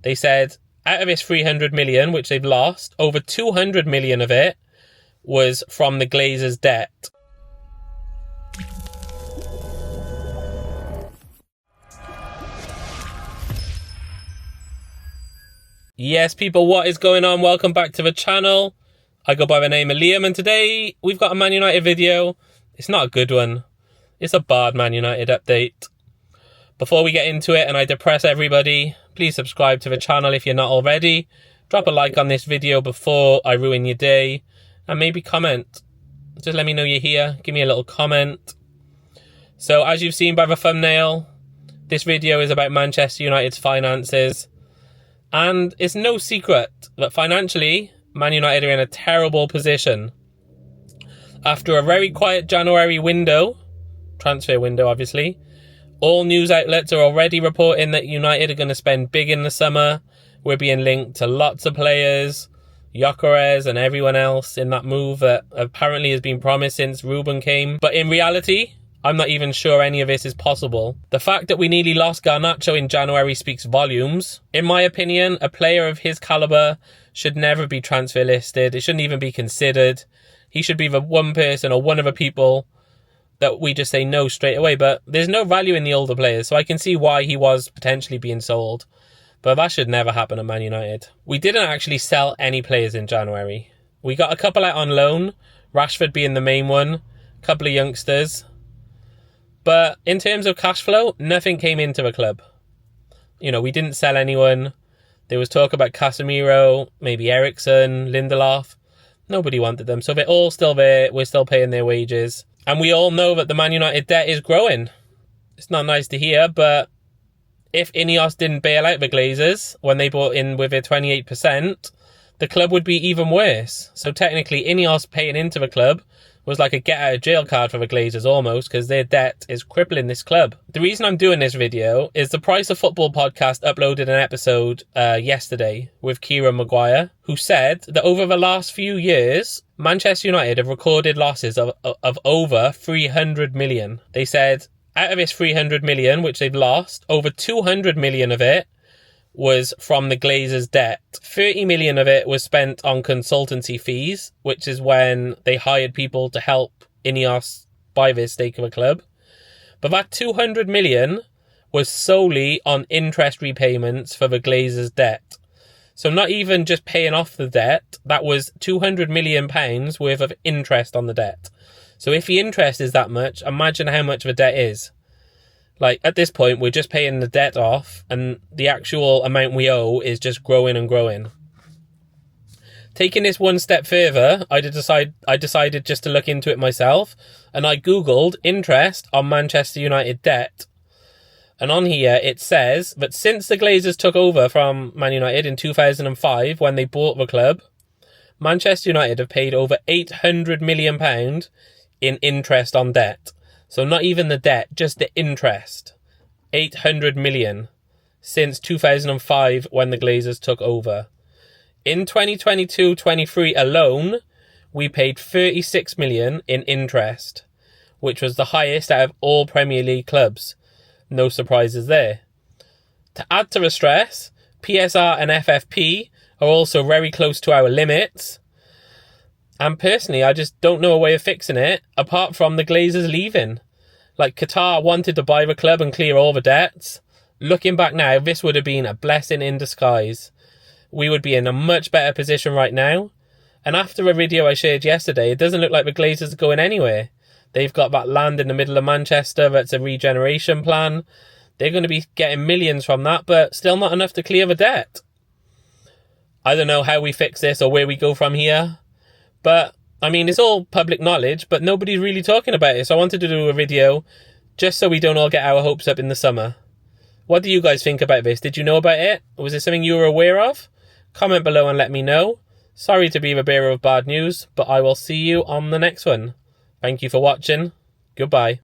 They said out of this 300 million, which they've lost, over 200 million of it was from the Glazers' debt. Yes, people, what is going on? Welcome back to the channel. I go by the name of Liam, and today we've got a Man United video. It's not a good one. It's a bad Man United update. Before we get into it and I depress everybody, please subscribe to the channel if you're not already. Drop a like on this video before I ruin your day. And maybe comment. Just let me know you're here. Give me a little comment. So as you've seen by the thumbnail, this video is about Manchester United's finances. And it's no secret that financially, Man United are in a terrible position. After a very quiet January window, transfer window obviously, all news outlets are already reporting that United are going to spend big in the summer. We're being linked to lots of players, Gyökeres and everyone else in that move that apparently has been promised since Ruben came. But in reality, I'm not even sure any of this is possible. The fact that we nearly lost Garnacho in January speaks volumes. In my opinion, a player of his calibre should never be transfer listed. It shouldn't even be considered. He should be the one person or one of the people that we just say no straight away. But there's no value in the older players, so I can see why he was potentially being sold. But that should never happen at Man United. We didn't actually sell any players in January. We got a couple out on loan, Rashford being the main one, a couple of youngsters. But in terms of cash flow, nothing came into the club. You know, we didn't sell anyone. There was talk about Casemiro, maybe Eriksen, Lindelof. Nobody wanted them. So they're all still there. We're still paying their wages. And we all know that the Man United debt is growing. It's not nice to hear, but if Ineos didn't bail out the Glazers when they bought in with their 28%, the club would be even worse. So technically, Ineos paying into the club was like a get-out-of-jail card for the Glazers almost, because their debt is crippling this club. The reason I'm doing this video is the Price of Football podcast uploaded an episode yesterday with Kieran Maguire, who said that over the last few years, Manchester United have recorded losses of over 300 million. They said out of this 300 million, which they've lost, over 200 million of it was from the Glazers' debt. 30 million of it was spent on consultancy fees, which is when they hired people to help Ineos buy their stake of a club. But that 200 million was solely on interest repayments for the Glazers' debt. So not even just paying off the debt, that was £200 million worth of interest on the debt. So if the interest is that much, imagine how much the debt is. Like, at this point, we're just paying the debt off, and the actual amount we owe is just growing and growing. Taking this one step further, I decided just to look into it myself, and I googled interest on Manchester United debt. And on here, it says that since the Glazers took over from Man United in 2005, when they bought the club, Manchester United have paid over £800 million in interest on debt. So not even the debt, just the interest. 800 million since 2005 when the Glazers took over. In 2022-23 alone, we paid 36 million in interest, which was the highest out of all Premier League clubs. No surprises there. To add to the stress, PSR and FFP are also very close to our limits. And personally, I just don't know a way of fixing it, apart from the Glazers leaving. Like, Qatar wanted to buy the club and clear all the debts. Looking back now, this would have been a blessing in disguise. We would be in a much better position right now. And after a video I shared yesterday, it doesn't look like the Glazers are going anywhere. They've got that land in the middle of Manchester that's a regeneration plan. They're going to be getting millions from that, but still not enough to clear the debt. I don't know how we fix this or where we go from here. But, I mean, it's all public knowledge, but nobody's really talking about it. So I wanted to do a video just so we don't all get our hopes up in the summer. What do you guys think about this? Did you know about it? Was it something you were aware of? Comment below and let me know. Sorry to be the bearer of bad news, but I will see you on the next one. Thank you for watching. Goodbye.